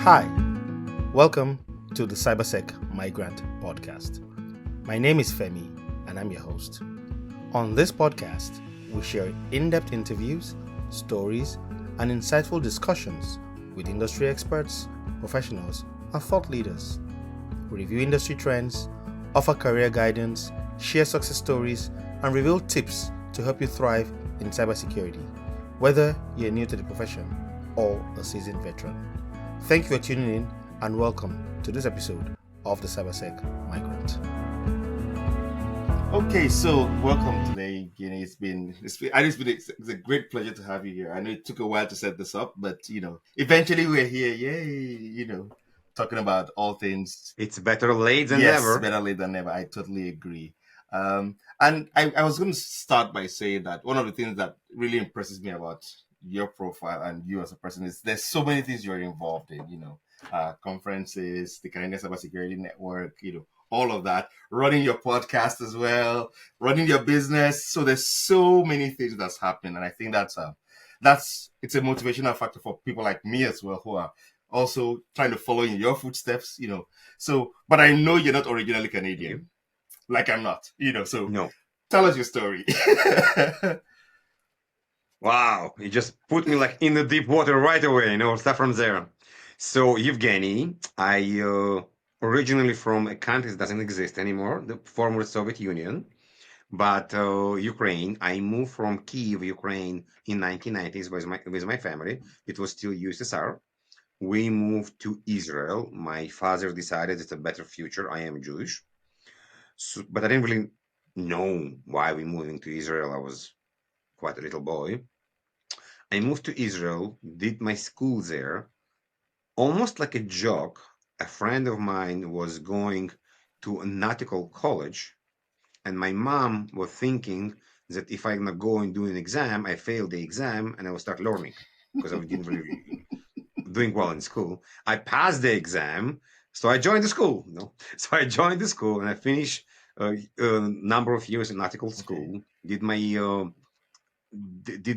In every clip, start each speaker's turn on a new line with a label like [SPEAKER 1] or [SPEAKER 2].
[SPEAKER 1] Hi, welcome to the Migrant podcast. My name is Femi and I'm your host. On this podcast, we share in-depth interviews, stories, and insightful discussions with industry experts, professionals, and thought leaders. We review industry trends, offer career guidance, share success stories, and reveal tips to help you thrive in cybersecurity, whether you're new to the profession or a seasoned veteran. Thank you for tuning in and welcome to this episode of the Migrant. Okay, so welcome today, Evgeniy. It's a great pleasure to have you here. I know it took a while to set this up, but eventually we're here. Yay! Talking about all things.
[SPEAKER 2] It's better late than
[SPEAKER 1] Yes,
[SPEAKER 2] never.
[SPEAKER 1] better late than never. I totally agree. And I was going to start by saying that one of the things that really impresses me about your profile and you as a person is there's so many things you're involved in, conferences, the Canadian Cybersecurity Network, all of that, running your podcast as well, running your business. So there's so many things that's happening. And I think it's a motivational factor for people like me as well, who are also trying to follow in your footsteps, So, but I know you're not originally Canadian, like I'm not, so
[SPEAKER 2] No.
[SPEAKER 1] Tell us your story.
[SPEAKER 2] Wow, you just put me like in the deep water right away, start from there. So, Evgeny, I originally from a country that doesn't exist anymore, the former Soviet Union, but Ukraine. I moved from Kiev, Ukraine in 1990s with my family. It was still USSR. We moved to Israel. My father decided it's a better future. I am Jewish. So, but I didn't really know why we moving to Israel. I was quite a little boy. I moved to Israel, did my school there. Almost like a joke, a friend of mine was going to a nautical college, and my mom was thinking that if I'm not go and do an exam, I fail the exam and I will start learning because I didn't really doing well in school. I passed the exam, so I joined the school. So I joined the school and I finished a number of years in nautical school. Did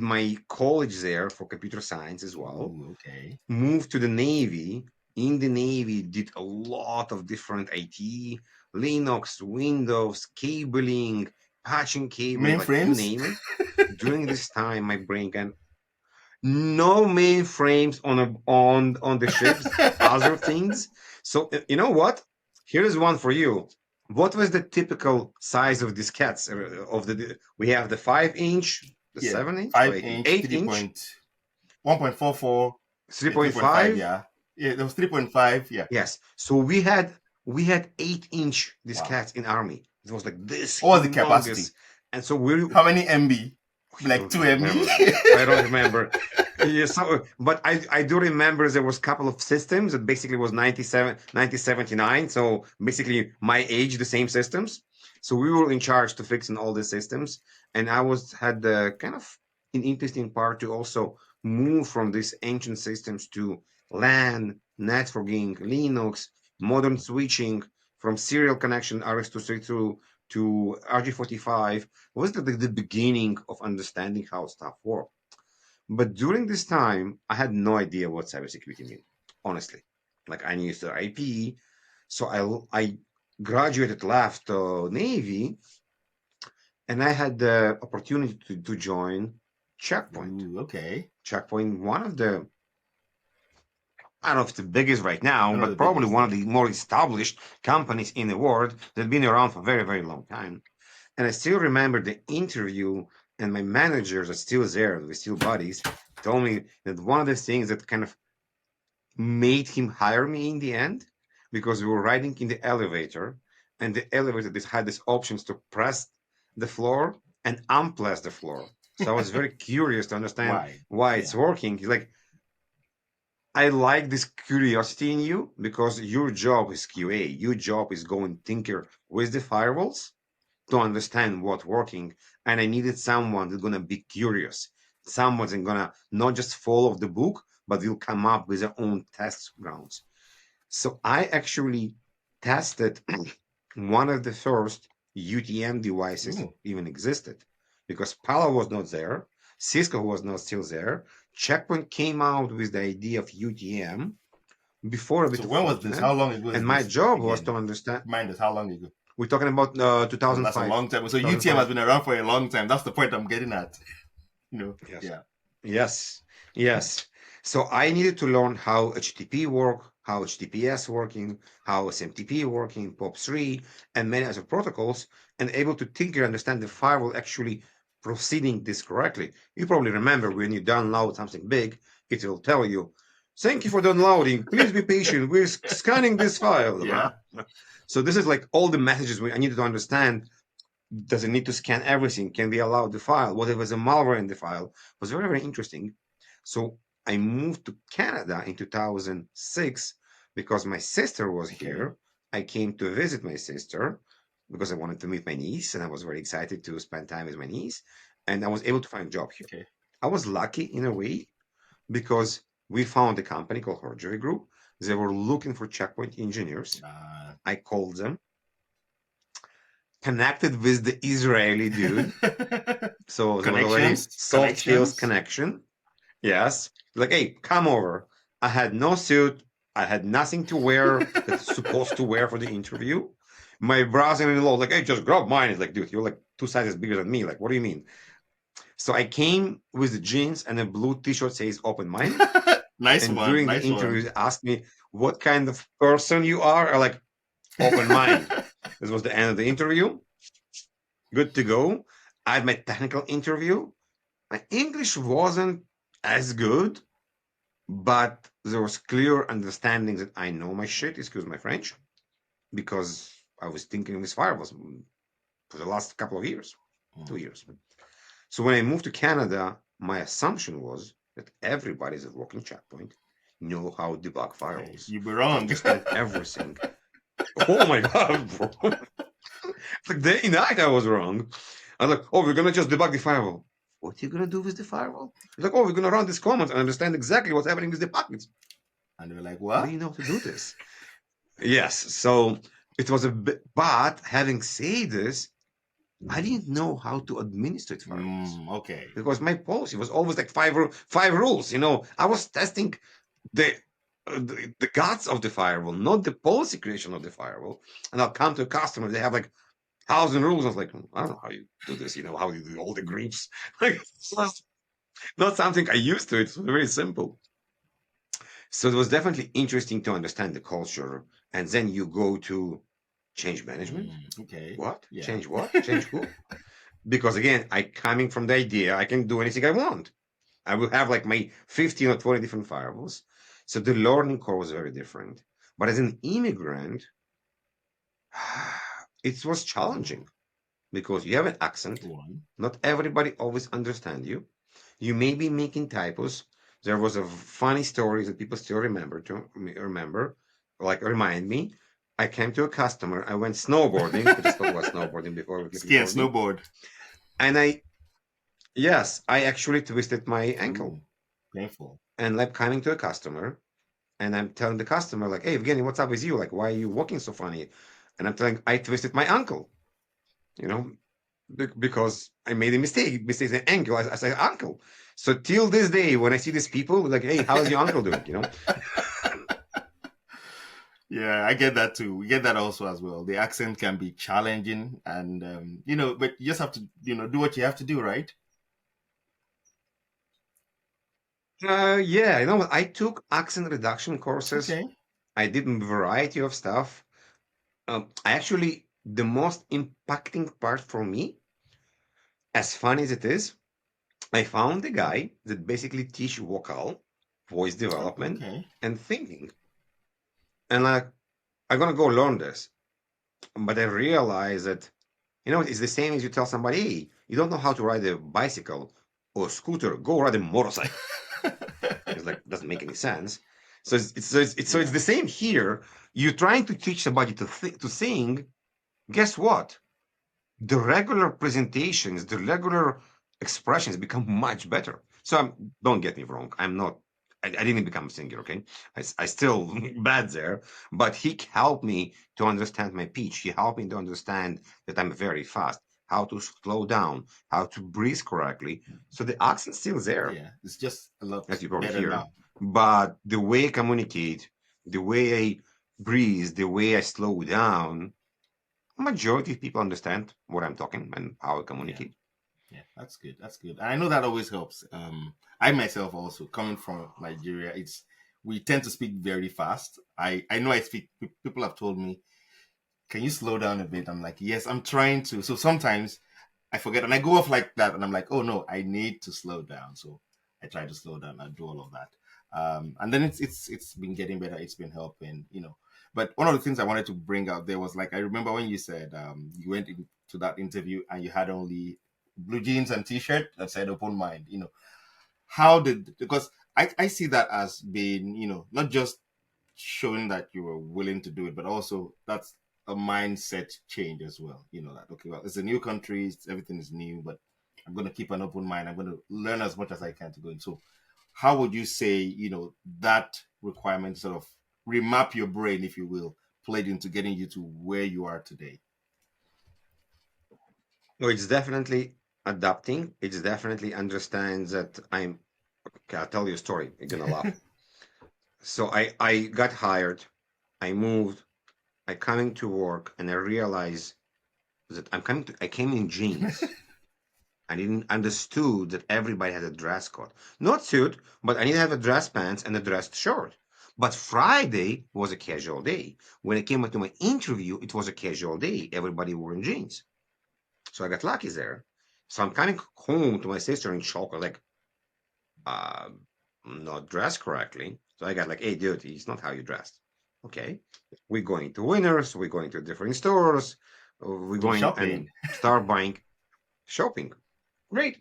[SPEAKER 2] my college there for computer science as well.
[SPEAKER 1] Ooh, okay.
[SPEAKER 2] Moved to the Navy. In the Navy, did a lot of different IT, Linux, Windows, cabling, patching cabling, like you
[SPEAKER 1] Mainframes?
[SPEAKER 2] name it. During this time, my brain can no mainframes on the ships, other things. So you know what? Here is one for you. What was the typical size of diskettes we have the 5-inch, the
[SPEAKER 1] Yeah,
[SPEAKER 2] 7-inch,
[SPEAKER 1] 5-inch,
[SPEAKER 2] 8-inch,
[SPEAKER 1] 1.44, 3.5,
[SPEAKER 2] 3.5.
[SPEAKER 1] yeah. Yeah, there was 3.5, yeah.
[SPEAKER 2] Yes. So we had 8-inch
[SPEAKER 1] Wow.
[SPEAKER 2] diskettes in army. It was like this
[SPEAKER 1] What was the
[SPEAKER 2] humongous.
[SPEAKER 1] capacity?
[SPEAKER 2] And so we
[SPEAKER 1] How many MB? Like 2 MB?
[SPEAKER 2] I don't remember. Yeah, but I do remember there was a couple of systems that basically was 97, 1979. So basically my age, the same systems. So we were in charge to fixing all the systems. And I had the kind of an interesting part to also move from these ancient systems to LAN, networking, Linux, modern switching from serial connection RS-232 to RG45 was the beginning of understanding how stuff worked. But during this time, I had no idea what cybersecurity meant, honestly. Like I knew the IP, so I graduated, left Navy, and I had the opportunity to join Checkpoint.
[SPEAKER 1] Ooh, okay.
[SPEAKER 2] Checkpoint, one of the, I don't know if it's the biggest right now,
[SPEAKER 1] One of
[SPEAKER 2] but
[SPEAKER 1] the
[SPEAKER 2] probably
[SPEAKER 1] biggest,
[SPEAKER 2] one of the more established companies in the world that have been around for a very, very long time. And I still remember the interview, and my managers are still there, we're still buddies, told me that one of the things that kind of made him hire me in the end, because we were riding in the elevator, and the elevator had these options to press the floor and unpress the floor. So I was very curious to understand why it's working. He's like, I like this curiosity in you because your job is QA. Your job is going tinker with the firewalls to understand what's working. And I needed someone that's gonna be curious, someone that's gonna not just follow the book, but will come up with their own test grounds. So I actually tested one of the first UTM devices that even existed because Palo was not there, Cisco was not still there. Checkpoint came out with the idea of UTM. before a bit
[SPEAKER 1] So
[SPEAKER 2] of
[SPEAKER 1] when was this? How
[SPEAKER 2] Fortinet.
[SPEAKER 1] long ago is
[SPEAKER 2] And my
[SPEAKER 1] this
[SPEAKER 2] job was to
[SPEAKER 1] again?
[SPEAKER 2] understand.
[SPEAKER 1] Mind us, how long ago?
[SPEAKER 2] We're talking about
[SPEAKER 1] Oh, that's a
[SPEAKER 2] 2005.
[SPEAKER 1] long time. So UTM has
[SPEAKER 2] 2005.
[SPEAKER 1] been around for a long time. That's the point I'm getting at.
[SPEAKER 2] Yes.
[SPEAKER 1] Yeah.
[SPEAKER 2] Yes. Yes. So I needed to learn how HTTP work, how HTTPS working, how SMTP working, POP3, and many other protocols, and able to think and understand the firewall actually proceeding this correctly. You probably remember when you download something big, it will tell you, "Thank you for downloading. Please be patient. We're scanning this file."
[SPEAKER 1] Yeah.
[SPEAKER 2] So this is like all the messages I needed to understand. Does it need to scan everything? Can we allow the file? What if there's a malware in the file? It was very, very interesting. So I moved to Canada in 2006 because my sister was
[SPEAKER 1] Okay.
[SPEAKER 2] here. I came to visit my sister because I wanted to meet my niece, and I was very excited to spend time with my niece. And I was able to find a job here.
[SPEAKER 1] Okay.
[SPEAKER 2] I was lucky in a way because we found a company called Horjoy Group. They were looking for checkpoint engineers.
[SPEAKER 1] Uh,
[SPEAKER 2] I called them, connected with the Israeli dude. So there was already
[SPEAKER 1] connections.
[SPEAKER 2] soft skills
[SPEAKER 1] Connections.
[SPEAKER 2] connection. Yes. Like, hey, come over. I had no suit. I had nothing to wear that's supposed to wear for the interview. My brother-in-law, like, hey, just grab mine. He's like, dude, you're like 2 sizes bigger than me. Like, what do you mean? So I came with the jeans and a blue t-shirt says open-minded.
[SPEAKER 1] Nice
[SPEAKER 2] And
[SPEAKER 1] one.
[SPEAKER 2] during the
[SPEAKER 1] Nice
[SPEAKER 2] interview,
[SPEAKER 1] one.
[SPEAKER 2] they asked me what kind of person you are. I like open mind. This was the end of the interview. Good to go. I had my technical interview. My English wasn't as good, but there was clear understanding that I know my shit, excuse my French, because I was thinking this firewalls for the last couple of years, 2 years. So when I moved to Canada, my assumption was that everybody that working checkpoint know how to debug
[SPEAKER 1] Hey,
[SPEAKER 2] firewalls.
[SPEAKER 1] you be
[SPEAKER 2] They
[SPEAKER 1] wrong.
[SPEAKER 2] understand everything. Oh my god, bro. Like day and night I was wrong. I was like, oh, we're gonna just debug the firewall. What are you gonna do with the firewall? He's like, oh, we're gonna run this command and understand exactly what's happening with the packets.
[SPEAKER 1] And they were like,
[SPEAKER 2] How do
[SPEAKER 1] what?
[SPEAKER 2] you know how to do this? Yes. So it was a bit, but having said this, I didn't know how to administrate firewalls
[SPEAKER 1] Okay.
[SPEAKER 2] because my policy was always like five rules. I was testing the the guts of the firewall, not the policy creation of the firewall. And I'll come to a customer, they have like 1,000 rules. I was like, I don't know how you do this. How you do all the groups. Like, it's not something I used to. It's very simple. So it was definitely interesting to understand the culture. And then you go to change management.
[SPEAKER 1] Okay.
[SPEAKER 2] What?
[SPEAKER 1] Yeah.
[SPEAKER 2] Change what? Change who? Because again, I coming from the idea I can do anything I want. I will have like my 15 or 20 different firewalls. So the learning curve was very different. But as an immigrant, it was challenging because you have an accent.
[SPEAKER 1] One.
[SPEAKER 2] Not everybody always understand you. You may be making typos. There was a funny story that people still remember, like remind me. I came to a customer. I went snowboarding. We just spoke about snowboarding before with the
[SPEAKER 1] Ski and
[SPEAKER 2] recording,
[SPEAKER 1] snowboard.
[SPEAKER 2] and yes, I actually twisted my ankle.
[SPEAKER 1] Ooh, painful.
[SPEAKER 2] And like coming to a customer, and I'm telling the customer like, "Hey, Evgeny, what's up with you? Like, why are you walking so funny?" And I'm telling, I twisted my ankle. You know, because I made a mistake in ankle. I say uncle. So till this day, when I see these people, like, hey, how's your uncle doing?
[SPEAKER 1] Yeah, I get that too. We get that also as well. The accent can be challenging, and but you just have to, do what you have to do, right?
[SPEAKER 2] Yeah, I took accent reduction courses.
[SPEAKER 1] Okay.
[SPEAKER 2] I did a variety of stuff. The most impacting part for me, as fun as it is, I found a guy that basically teach vocal, voice
[SPEAKER 1] Oh,
[SPEAKER 2] development,
[SPEAKER 1] okay.
[SPEAKER 2] and thinking. And like, I'm gonna go learn this. But I realized that, it's the same as you tell somebody, hey, you don't know how to ride a bicycle or scooter, go ride a motorcycle. It's like, doesn't make any sense. So it's the
[SPEAKER 1] Yeah.
[SPEAKER 2] same here. You're trying to teach somebody to sing. Guess what? The regular presentations, the regular expressions become much better. So don't get me wrong. I didn't become a singer, okay? I still bad there, but he helped me to understand my pitch. He helped me to understand that I'm very fast, how to slow down, how to breathe correctly. So the accent's still there,
[SPEAKER 1] Yeah. It's just a lot
[SPEAKER 2] as you probably
[SPEAKER 1] better
[SPEAKER 2] hear,
[SPEAKER 1] now.
[SPEAKER 2] but the way I communicate, the way I breathe, the way I slow down, majority of people understand what I'm talking and how I
[SPEAKER 1] Yeah.
[SPEAKER 2] communicate.
[SPEAKER 1] Yeah, that's good. That's good. And I know that always helps. I myself also coming from Nigeria, it's we tend to speak very fast. I know I speak. People have told me, "Can you slow down a bit?" I'm like, "Yes, I'm trying to." So sometimes I forget and I go off like that, and I'm like, "Oh no, I need to slow down." So I try to slow down. I do all of that, and then it's been getting better. It's been helping, you know. But one of the things I wanted to bring out there was like I remember when you said you went into that interview and you had only blue jeans and t-shirt that said open mind. You know, how did because I see that as being, you know, not just showing that you were willing to do it, but also that's a mindset change as well. You know, that okay, well, it's a new country, everything is new, but I'm going to keep an open mind. I'm going to learn as much as I can to go in. So, how would you say, you know, that requirement sort of remap your brain, if you will, played into getting you to where you are today?
[SPEAKER 2] No, it's definitely adapting. It's definitely understands that I'm. Okay, I'll tell you a story. You're gonna laugh. So I got hired. I moved. I coming to work, and I realized that I came in jeans. I didn't understood that everybody has a dress code. Not suit, but I need to have a dress pants and a dress shirt. But Friday was a casual day. When I came to my interview, it was a casual day. Everybody wore in jeans. So I got lucky there. So I'm coming home to my sister in shock, like, uh, not dressed correctly. So I got like, hey, dude, it's not how you dressed. Okay. We're going to Winners, we're going to different stores, we're
[SPEAKER 1] You're
[SPEAKER 2] going and
[SPEAKER 1] shopping.
[SPEAKER 2] start buying shopping. Great.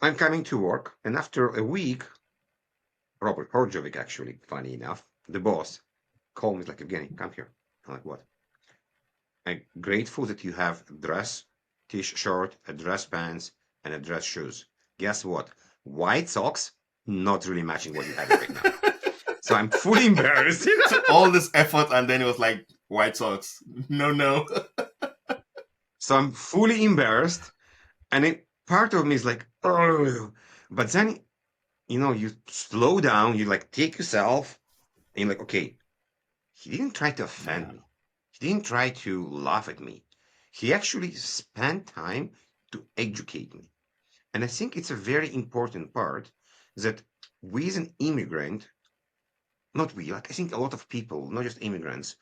[SPEAKER 2] I'm coming to work, and after a week, Robert Horjovic, actually, funny enough, the boss, called me like, Evgeny, come here. I'm like, what? I'm grateful that you have a dress t-shirt, a dress pants, and a dress shoes. Guess what? White socks, not really matching what you have right now. So I'm fully embarrassed.
[SPEAKER 1] So all this effort, and then it was like White Sox. No, no.
[SPEAKER 2] So I'm fully embarrassed. And part of me is like, oh, but then, you slow down, you like take yourself, and you're like, okay, he didn't try to offend
[SPEAKER 1] Yeah.
[SPEAKER 2] me. He didn't try to laugh at me. He actually spent time to educate me. And I think it's a very important part that we as an immigrant, not we, like I think a lot of people, not just immigrants,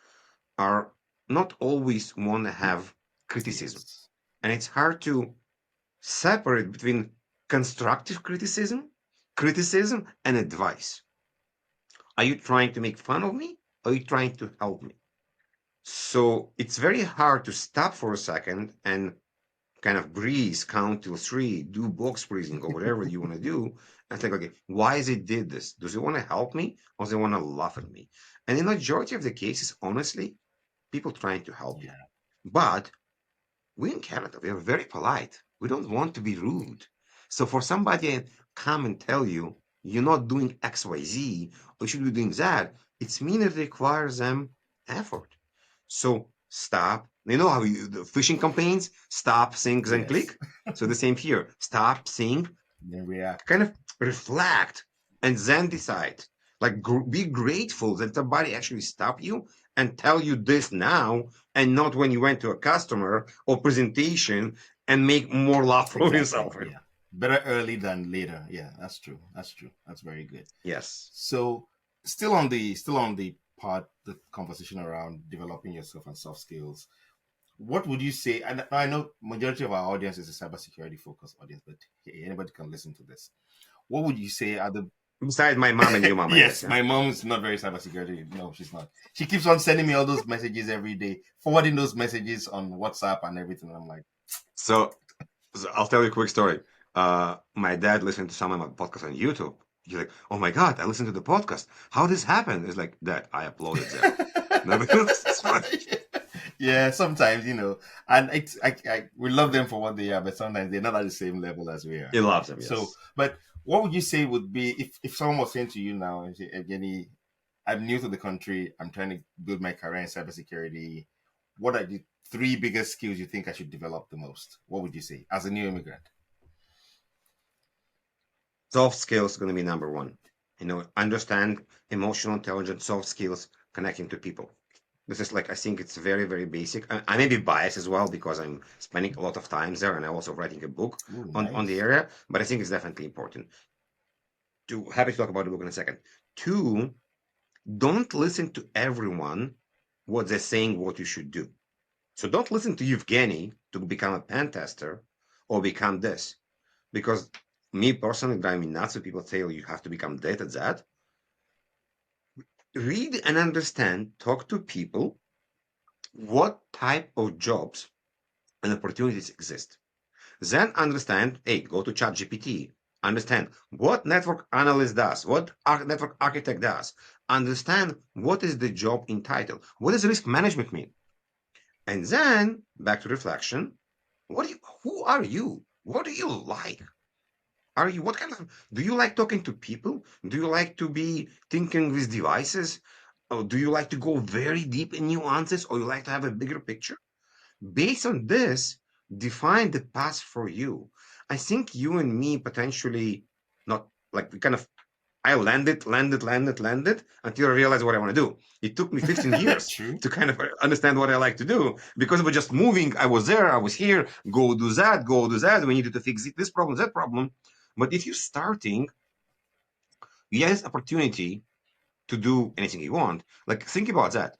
[SPEAKER 2] are not always want to have criticism.
[SPEAKER 1] Yes.
[SPEAKER 2] And it's hard to separate between constructive criticism, and advice. Are you trying to make fun of me? Or are you trying to help me? So it's very hard to stop for a second and kind of breathe, count till three, do box breathing or whatever you want to do, and think, okay, why is it did this? Does it want to help me or does it want to laugh at me? And in the majority of the cases, honestly, people trying to help you.
[SPEAKER 1] Yeah.
[SPEAKER 2] But we in Canada, we are very polite. We don't want to be rude. So for somebody to come and tell you you're not doing X, Y, Z, or you should be doing that, it's mean it requires them effort. So stop. You know how the phishing campaigns stop, think, then
[SPEAKER 1] Yes.
[SPEAKER 2] click. So the same here. Stop, think,
[SPEAKER 1] Then react.
[SPEAKER 2] kind of reflect, and then decide. Like be grateful that somebody actually stop you and tell you this now, and not when you went to a customer or presentation and make more laugh for
[SPEAKER 1] Exactly.
[SPEAKER 2] yourself.
[SPEAKER 1] Yeah. Better early than later. Yeah, that's true. That's true. That's very good.
[SPEAKER 2] Yes.
[SPEAKER 1] So still on the conversation around developing yourself and soft skills. What would you say? And I know majority of our audience is a cybersecurity focused audience, but hey, anybody can listen to this. What would you say are the
[SPEAKER 2] Besides my mom and your mom, I guess.
[SPEAKER 1] yes,
[SPEAKER 2] Yeah.
[SPEAKER 1] my mom is not very cybersecurity. No, she's not. She keeps on sending me all those messages every day, forwarding those messages on WhatsApp and everything. And I'm like,
[SPEAKER 2] So I'll tell you a quick story. My dad listened to some of my podcasts on YouTube. He's like, "Oh my God, I listened to the podcast. How this happened?" It's like, "Dad, I uploaded there." No, it's funny.
[SPEAKER 1] yeah, sometimes and we love them for what they are, but sometimes they're not at the same level as we are.
[SPEAKER 2] He loves them.
[SPEAKER 1] So,
[SPEAKER 2] Yes.
[SPEAKER 1] but what would you say would be if someone was saying to you now, Evgeny, I'm new to the country, I'm trying to build my career in cybersecurity. What are the three biggest skills you think I should develop the most? What would you say as a new immigrant?
[SPEAKER 2] Soft skills is going to be number one. understand emotional intelligence, soft skills, connecting to people. This is like, I think it's very, very basic. I may be biased as well because I'm spending a lot of time there and I'm also writing a book
[SPEAKER 1] Ooh,
[SPEAKER 2] on the
[SPEAKER 1] nice.
[SPEAKER 2] area, but I think it's definitely important. Happy to talk about the book in a second. Two, don't listen to everyone what they're saying what you should do. So don't listen to Evgeny to become a pen tester or become this. Because me personally drive me nuts when people say, oh, you have to become that at that. Read and understand, talk to people, what type of jobs and opportunities exist. Then understand, hey, go to ChatGPT. Understand what network analyst does, what network architect does. Understand what is the job entitled. What does risk management mean? And then back to reflection. Who are you? What do you like? What kind of, do you like talking to people? Do you like to be thinking with devices? Or do you like to go very deep in nuances or you like to have a bigger picture? Based on this, define the path for you. I think you and me potentially not like we kind of I landed until I realized what I want to do. It took me 15 years
[SPEAKER 1] True.
[SPEAKER 2] to kind of understand what I like to do because we're just moving. I was there, I was here, go do that, go do that. We needed to fix this problem, that problem. But if you're starting, yes, opportunity to do anything you want. Like think about that.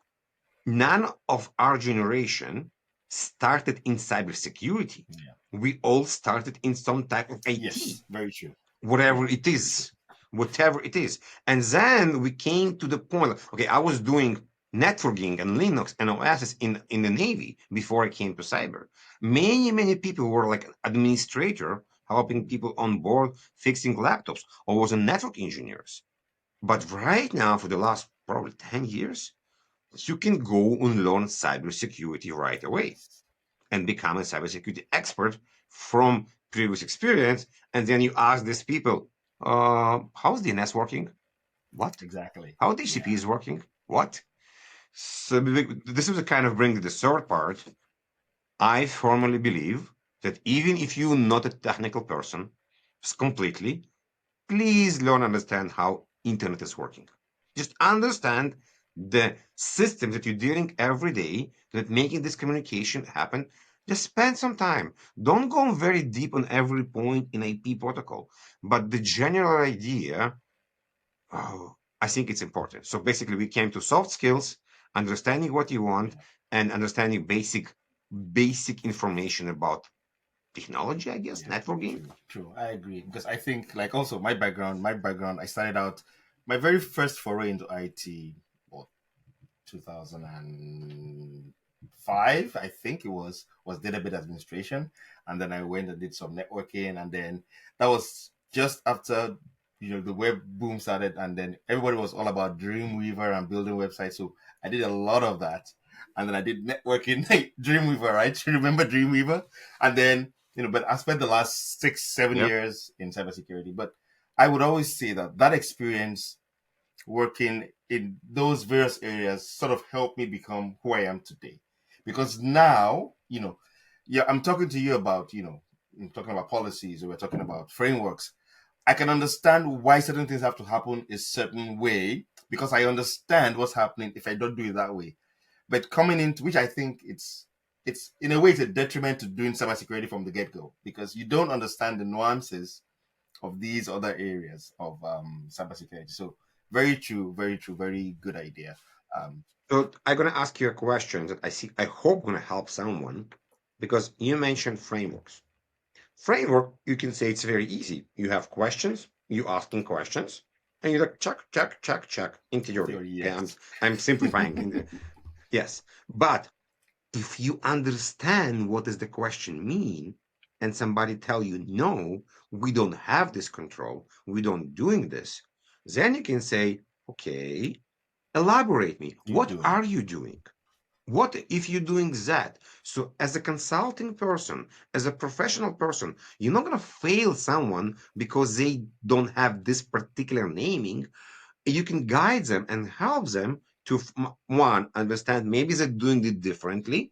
[SPEAKER 2] None of our generation started in cybersecurity.
[SPEAKER 1] Yeah.
[SPEAKER 2] We all started in some type of IT,
[SPEAKER 1] Yes, very true.
[SPEAKER 2] whatever
[SPEAKER 1] Yeah,
[SPEAKER 2] it
[SPEAKER 1] very true.
[SPEAKER 2] is, whatever it is. And then we came to the point, okay, I was doing networking and Linux and OSs in the Navy before I came to cyber. Many people were like administrator, helping people on board fixing laptops, or was a network engineers. But right now, for the last probably 10 years, you can go and learn cybersecurity right away and become a cybersecurity expert from previous experience. And then you ask these people, how's DNS working? What?
[SPEAKER 1] Exactly.
[SPEAKER 2] How DCP
[SPEAKER 1] Yeah.
[SPEAKER 2] is working? What? So this is a kind of bring the third part. I firmly believe that even if you're not a technical person completely, please learn understand how internet is working. Just understand the systems that you're dealing every day that making this communication happen. Just spend some time. Don't go very deep on every point in IP protocol, but the general idea, oh, I think it's important. So basically, we came to soft skills, understanding what you want,
[SPEAKER 1] Yeah.
[SPEAKER 2] and understanding basic information about technology, I guess,
[SPEAKER 1] Yeah.
[SPEAKER 2] networking.
[SPEAKER 1] True. True. I agree because I think like also my background. I started out my very first foray into IT. What 2005, I think it was database administration, and then I went and did some networking, and then that was just after the web boom started, and then everybody was all about Dreamweaver and building websites. So I did a lot of that, and then I did networking, like Dreamweaver, right? You remember Dreamweaver? And then but I spent the last 6 7 years in cybersecurity. But I would always say that that experience working in those various areas sort of helped me become who I am today. Because now, yeah, I'm talking to you about, I'm talking about policies or we're talking about frameworks. I can understand why certain things have to happen a certain way because I understand what's happening if I don't do it that way. But coming into which I think it's in a way it's a detriment to doing cybersecurity from the get-go because you don't understand the nuances of these other areas of cybersecurity. So very true, very good idea. Um,
[SPEAKER 2] So I'm gonna ask you a question that I hope gonna help someone because you mentioned frameworks. Framework, you can say it's very easy. You have questions, you asking questions, and you like check in
[SPEAKER 1] in
[SPEAKER 2] theory.
[SPEAKER 1] theory,
[SPEAKER 2] Okay, I'm
[SPEAKER 1] yes.
[SPEAKER 2] I'm simplifying. Yes, but if you understand what does the question mean, and somebody tell you no, we don't have this control, we don't doing this, then you can say, okay, elaborate me.
[SPEAKER 1] You
[SPEAKER 2] What
[SPEAKER 1] doing?
[SPEAKER 2] are you doing? What if you're doing that? So, as a consulting person, as a professional person, you're not going to fail someone because they don't have this particular naming. You can guide them and help them to, one, understand maybe they're doing it differently.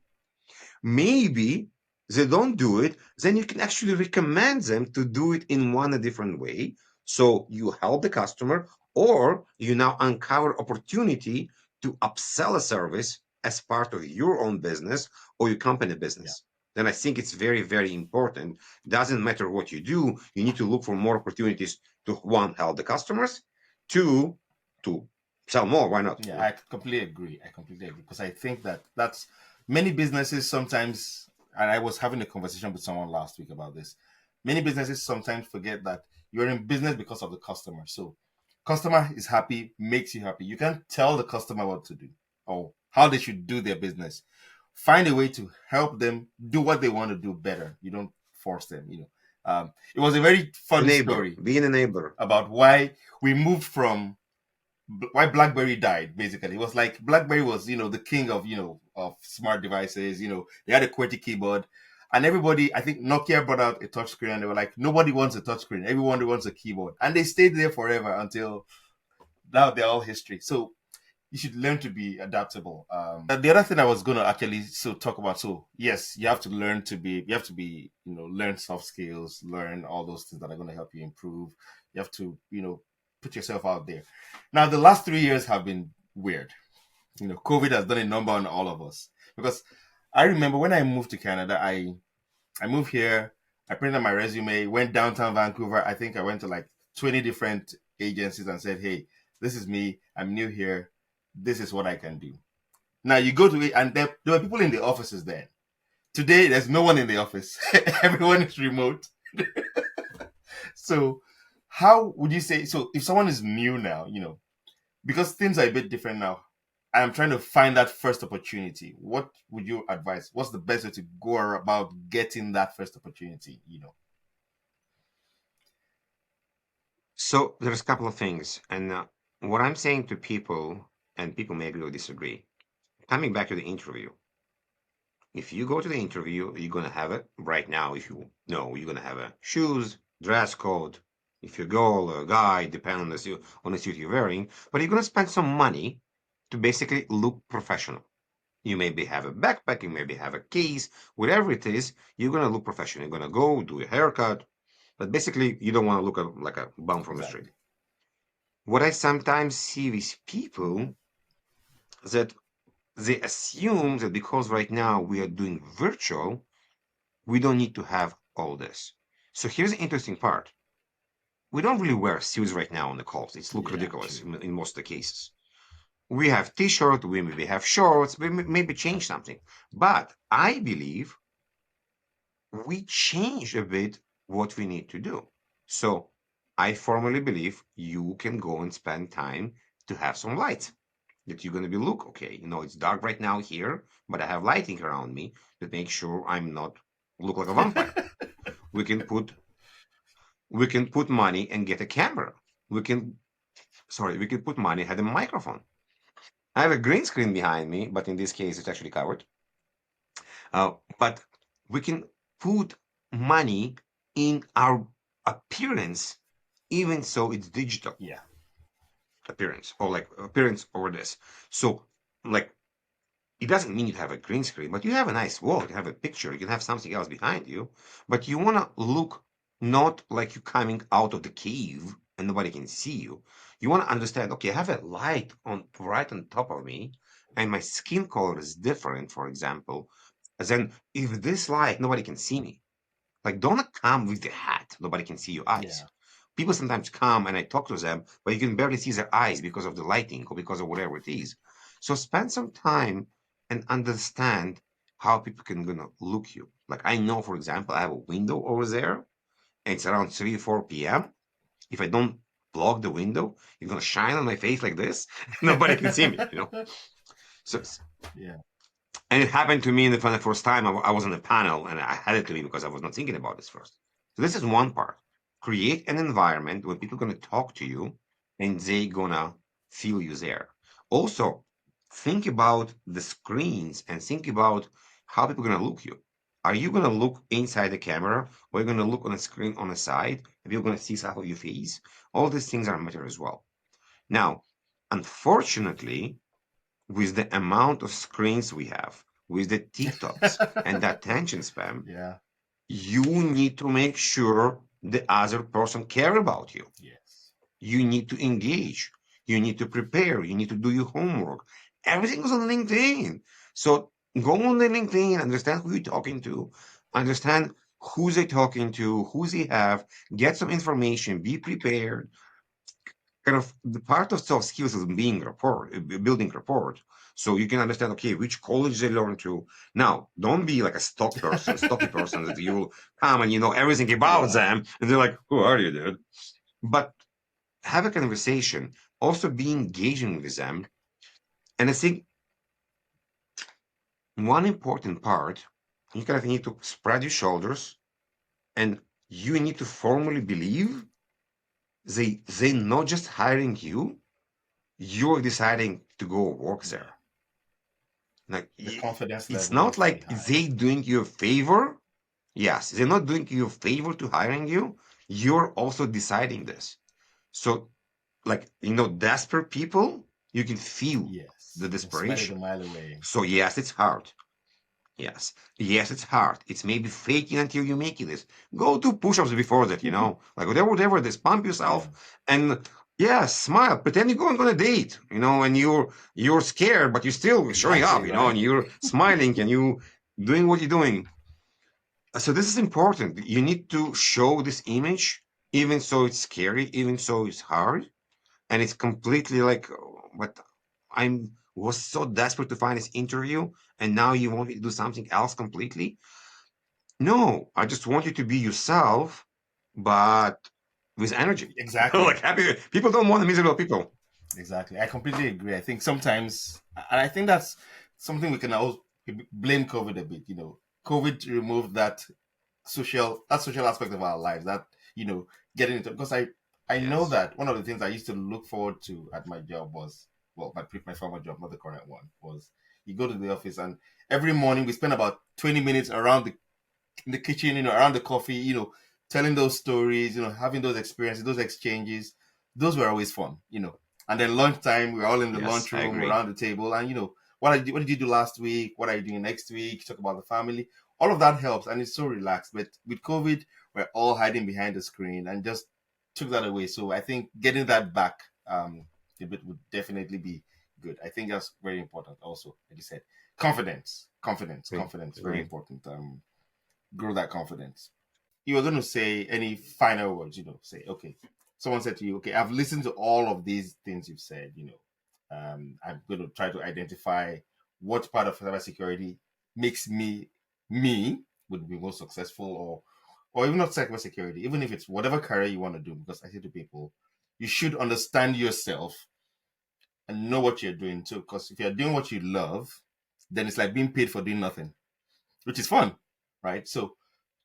[SPEAKER 2] Maybe they don't do it. Then you can actually recommend them to do it in one a different way. So, you help the customer or you now uncover opportunity to upsell a service as part of your own business or your company business. Then I think it's very, very important. Doesn't matter what you do, you need to look for more opportunities to, one, help the customers, two, to sell more. Why not?
[SPEAKER 1] Yeah, I completely agree. I completely agree because I think that that's many businesses sometimes, and I was having a conversation with someone last week about this. Many businesses sometimes forget that you're in business because of the customer. So, customer is happy, makes you happy. You can't tell the customer what to do or how they should do their business. Find a way to help them do what they want to do better. You don't force them. It was a very
[SPEAKER 2] A
[SPEAKER 1] funny
[SPEAKER 2] neighbor,
[SPEAKER 1] story
[SPEAKER 2] being a neighbor.
[SPEAKER 1] about why we moved from why BlackBerry died. Basically, it was like BlackBerry was the king of of smart devices. They had a QWERTY keyboard, and everybody, I think Nokia brought out a touchscreen, and they were like, nobody wants a touchscreen, everyone wants a keyboard, and they stayed there forever until now they're all history. So you should learn to be adaptable. The other thing I was going to actually talk about. So yes, you have to learn soft skills, learn all those things that are going to help you improve. You have to put yourself out there. Now the last 3 years have been weird. COVID has done a number on all of us because I remember when I moved to Canada, I moved here. I printed my resume, went downtown Vancouver. I think I went to like 20 different agencies and said, hey, this is me. I'm new here. This is what I can do. Now you go to it, and there were people in the offices then. Today, there's no one in the office. Everyone is remote. So, how would you say? So, if someone is new now, because things are a bit different now, I'm trying to find that first opportunity. What would you advise? What's the best way to go about getting that first opportunity?
[SPEAKER 2] So there's a couple of things, and what I'm saying to people, and people may agree or disagree. Coming back to the interview, if you go to the interview, you're gonna have it right now. If you know, you're gonna have a shoes, dress code. If you're a girl or a guy, depending on the suit you're wearing, but you're gonna spend some money to basically look professional. You maybe have a backpack, you maybe have a case, whatever it is, you're gonna look professional. You're gonna go do a haircut, but basically you don't want to look like a bum from the street.
[SPEAKER 1] Exactly.
[SPEAKER 2] What I sometimes see with people that they assume that because right now we are doing virtual, we don't need to have all this. So here's the interesting part. We don't really wear suits right now on the calls. It's look
[SPEAKER 1] Yeah,
[SPEAKER 2] ridiculous
[SPEAKER 1] true.
[SPEAKER 2] in most of the cases. We have t-shirt, we maybe have shorts, we maybe change something. But I believe we change a bit what we need to do. So I firmly believe you can go and spend time to have some light that you're going to be look okay. It's dark right now here, but I have lighting around me to make sure I'm not look like a vampire. We can put money and get a camera. We can put money and have a microphone. I have a green screen behind me, but in this case it's actually covered. But we can put money in our appearance, even so it's digital
[SPEAKER 1] Yeah.
[SPEAKER 2] appearance or like appearance over this. So like it doesn't mean you have a green screen, but you have a nice wall, you have a picture, you can have something else behind you, but you want to look not like you're coming out of the cave and nobody can see you. You want to understand, okay, I have a light on right on top of me, and my skin color is different, for example. Then if this light, nobody can see me. Like, don't come with the hat, nobody can see your eyes.
[SPEAKER 1] Yeah.
[SPEAKER 2] People sometimes come and I talk to them, but you can barely see their eyes because of the lighting or because of whatever it is. So spend some time and understand how people can gonna look you. Like I know, for example, I have a window over there, and it's around 3 or 4 p.m. If I don't block the window, it's gonna shine on my face like this. Nobody can see me. So
[SPEAKER 1] Yeah.
[SPEAKER 2] and it happened to me for the first time. I was on a panel and I had it to me because I was not thinking about this first. So this is one part. Create an environment where people are going to talk to you and they gonna feel you there. Also, think about the screens and think about how people are gonna look you. Are you gonna look inside the camera or are you gonna look on a screen on the side and you're gonna see half of your face? All these things are matter as well. Now, unfortunately, with the amount of screens we have, with the TikToks and the attention span,
[SPEAKER 1] Yeah.
[SPEAKER 2] you need to make sure the other person care about you.
[SPEAKER 1] Yes.
[SPEAKER 2] You need to engage. You need to prepare. You need to do your homework. Everything is on LinkedIn. So go on the LinkedIn, understand who you're talking to, understand who's they talking to, who's they have, get some information, be prepared. Kind of the part of soft skills is being rapport, building rapport. So you can understand, okay, which college they learn to. Now, don't be like a stocky person that you will come and you know everything about
[SPEAKER 1] Yeah,
[SPEAKER 2] them, and they're like, who are you, dude? But have a conversation, also be engaging with them. And I think one important part, you kind of need to spread your shoulders and you need to formally believe they not just hiring you, you're deciding to go work
[SPEAKER 1] yeah.
[SPEAKER 2] there. Like
[SPEAKER 1] The confidence
[SPEAKER 2] it's
[SPEAKER 1] level
[SPEAKER 2] not
[SPEAKER 1] needs to be
[SPEAKER 2] like
[SPEAKER 1] high.
[SPEAKER 2] they doing you a favor. Yes, they're not doing you a favor to hiring you. You're also deciding this. So like desperate people, you can feel the
[SPEAKER 1] Yes, you can smell it a
[SPEAKER 2] desperation.
[SPEAKER 1] mile away.
[SPEAKER 2] So yes, it's hard. Yes, it's hard. It's maybe faking until you make it. Go do push-ups before that, like whatever this, pump
[SPEAKER 1] Yeah,
[SPEAKER 2] yourself and yeah, smile. Pretend you're going on a date, and you're scared, but you're still showing up,
[SPEAKER 1] exactly
[SPEAKER 2] and
[SPEAKER 1] right.
[SPEAKER 2] you're smiling and you doing what you're doing. So this is important. You need to show this image, even so it's scary, even so it's hard, and it's completely like, but I'm was so desperate to find this interview, and now you want me to do something else completely. No, I just want you to be yourself, but with energy. Like
[SPEAKER 1] Exactly,
[SPEAKER 2] happy people don't want miserable people.
[SPEAKER 1] exactly. I completely agree. I think sometimes, and I think that's something we can also blame COVID a bit. COVID removed that social aspect of our lives. That you know, getting into because I know
[SPEAKER 2] Yes.
[SPEAKER 1] that one of the things I used to look forward to at my job was my former job, not the current one, was you go to the office and every morning we spend about 20 minutes around in the kitchen, around the coffee, telling those stories, having those experiences, those exchanges. Those were always fun. And then lunchtime, we're all in the
[SPEAKER 2] Yes, I
[SPEAKER 1] lunchroom
[SPEAKER 2] agree.
[SPEAKER 1] around the table, and what did you do last week? What are you doing next week? Talk about the family. All of that helps, and it's so relaxed. But with COVID, we're all hiding behind the screen, and just took that away. So I think getting that back, a bit would definitely be good. I think that's very important. Also, like you said, confidence, confidence,
[SPEAKER 2] Agree.
[SPEAKER 1] confidence, very
[SPEAKER 2] Agree.
[SPEAKER 1] important. Grow that confidence. You were going to say any final words, say, okay, someone said to you, okay, I've listened to all of these things you've said, I'm going to try to identify what part of cybersecurity makes me would be most successful, or even not cybersecurity, even if it's whatever career you want to do, because I say to people, you should understand yourself and know what you're doing too, because if you're doing what you love, then it's like being paid for doing nothing, which is fun, right? So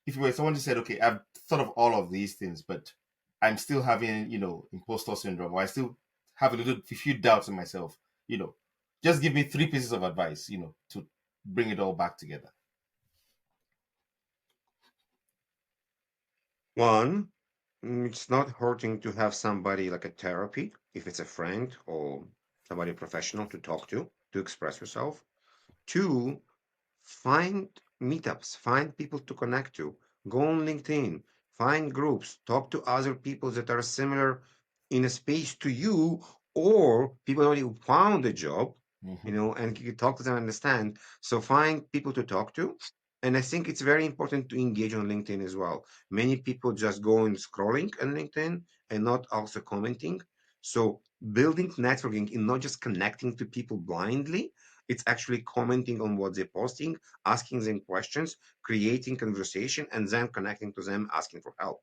[SPEAKER 1] if you were someone who said, okay, I've thought of all of these things, but I'm still having, imposter syndrome, or I still have a few doubts in myself, you know, just give me three pieces of advice, to bring it all back together.
[SPEAKER 2] One, it's not hurting to have somebody like a therapy, if it's a friend or somebody professional to talk to express yourself. Two, find meetups, find people to connect to. Go on LinkedIn, find groups, talk to other people that are similar in a space to you, or people already found a job,
[SPEAKER 1] Mm-hmm.
[SPEAKER 2] and you can talk to them and understand. So find people to talk to. And I think it's very important to engage on LinkedIn as well. Many people just go and scrolling on LinkedIn and not also commenting. So building networking and not just connecting to people blindly, it's actually commenting on what they're posting, asking them questions, creating conversation, and then connecting to them, asking for help.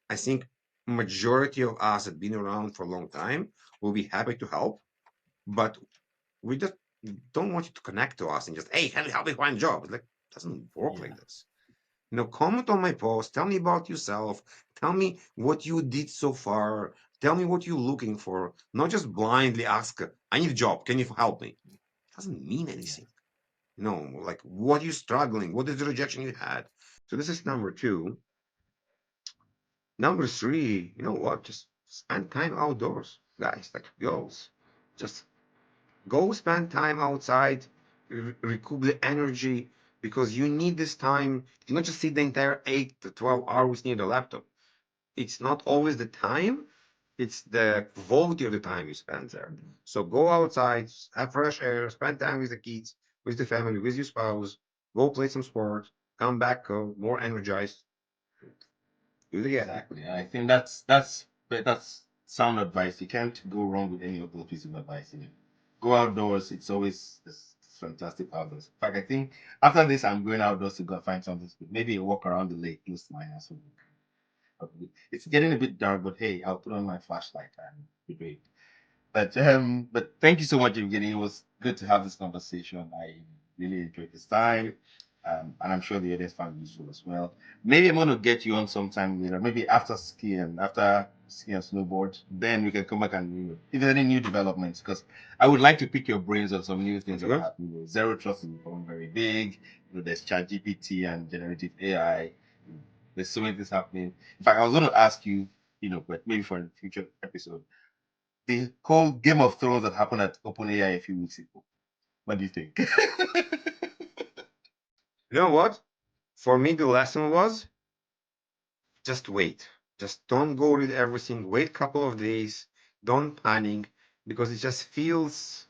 [SPEAKER 2] I think majority of us that been around for a long time will be happy to help, but we just don't want you to connect to us and just, hey, can you help me find a job? It's like, it doesn't work
[SPEAKER 1] Yeah.
[SPEAKER 2] like this. Comment on my post, tell me about yourself, tell me what you did so far, tell me what you're looking for, not just blindly ask, I need a job, can you help me? It doesn't mean
[SPEAKER 1] Yeah.
[SPEAKER 2] anything. Like what are you struggling? What is the rejection you had? So this is number two. Number three, you know what? Just spend time outdoors, guys, like girls. Just go spend time outside, recoup the energy because you need this time. You not just sit the entire 8 to 12 hours near the laptop. It's not always the time, It's the quality of the time you spend there. So go outside, have fresh air, spend time with the kids, with the family, with your spouse, go play some sport, come back more energized. Do it again.
[SPEAKER 1] Exactly. I think that's sound advice. You can't go wrong with any of those pieces of advice. Go outdoors. It's always it's fantastic outdoors. In fact, I think after this, I'm going outdoors to go find something to do. Maybe a walk around the lake close to my house. It's getting a bit dark, but hey, I'll put on my flashlight and be great. But thank you so much, Evgeny. It was good to have this conversation. I really enjoyed this time. And I'm sure the others found useful as well. Maybe I'm gonna get you on sometime later, maybe after skiing and snowboard, then we can come back and if there's any new developments, because I would like to pick your brains on some new things that are
[SPEAKER 2] Mhm.
[SPEAKER 1] happening. Zero trust is becoming very big. There's ChatGPT and generative AI. There's so many things happening. In fact, I was gonna ask you, but maybe for a future episode the whole Game of Thrones that happened at OpenAI a few weeks ago. What do you think?
[SPEAKER 2] You know what? For me, the lesson was just wait. Just don't go with everything. Wait a couple of days. Don't panic because it just feels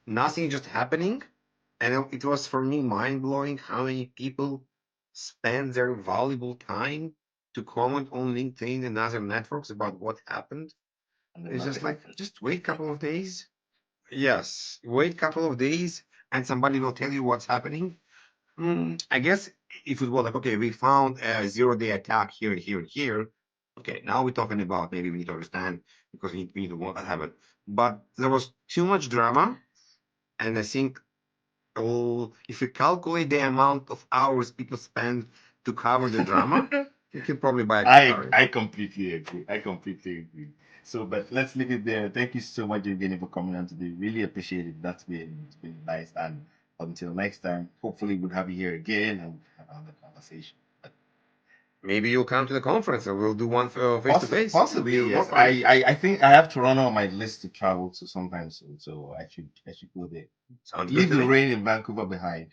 [SPEAKER 2] nothing just happening. And it was for me mind blowing how many people spend their valuable time to comment on LinkedIn and other networks about what happened.
[SPEAKER 1] And then
[SPEAKER 2] It's just
[SPEAKER 1] nothing
[SPEAKER 2] like,
[SPEAKER 1] happened.
[SPEAKER 2] just wait a couple of days. Yes, wait a couple of days and somebody will tell you what's happening. I guess if it was like, okay, we found a 0 day attack here, here, and here. Okay, now we're talking about maybe we need to understand because we need to know what happened. But there was too much drama. And I think if you calculate the amount of hours people spend to cover the drama, you can probably buy a Ferrari.
[SPEAKER 1] I completely agree. I completely agree. So, but let's leave it there. Thank you so much, Evgeny, for coming on today. Really appreciate it. It's been nice. And until next time, hopefully we'll have you here again and have another conversation.
[SPEAKER 2] Maybe you'll come to the conference and we'll do one face to face. It'll be
[SPEAKER 1] Possibly,
[SPEAKER 2] more
[SPEAKER 1] yes.
[SPEAKER 2] fun.
[SPEAKER 1] I think I have Toronto on my list to travel to sometime soon, so I should go there.
[SPEAKER 2] Sounds good
[SPEAKER 1] Leave
[SPEAKER 2] to
[SPEAKER 1] the
[SPEAKER 2] me.
[SPEAKER 1] rain in Vancouver behind.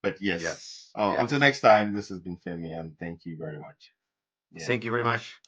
[SPEAKER 1] But yes.
[SPEAKER 2] Yes.
[SPEAKER 1] Until
[SPEAKER 2] Yes.
[SPEAKER 1] next time, this has been Femi, and thank you very much. Yeah.
[SPEAKER 2] Thank you very much.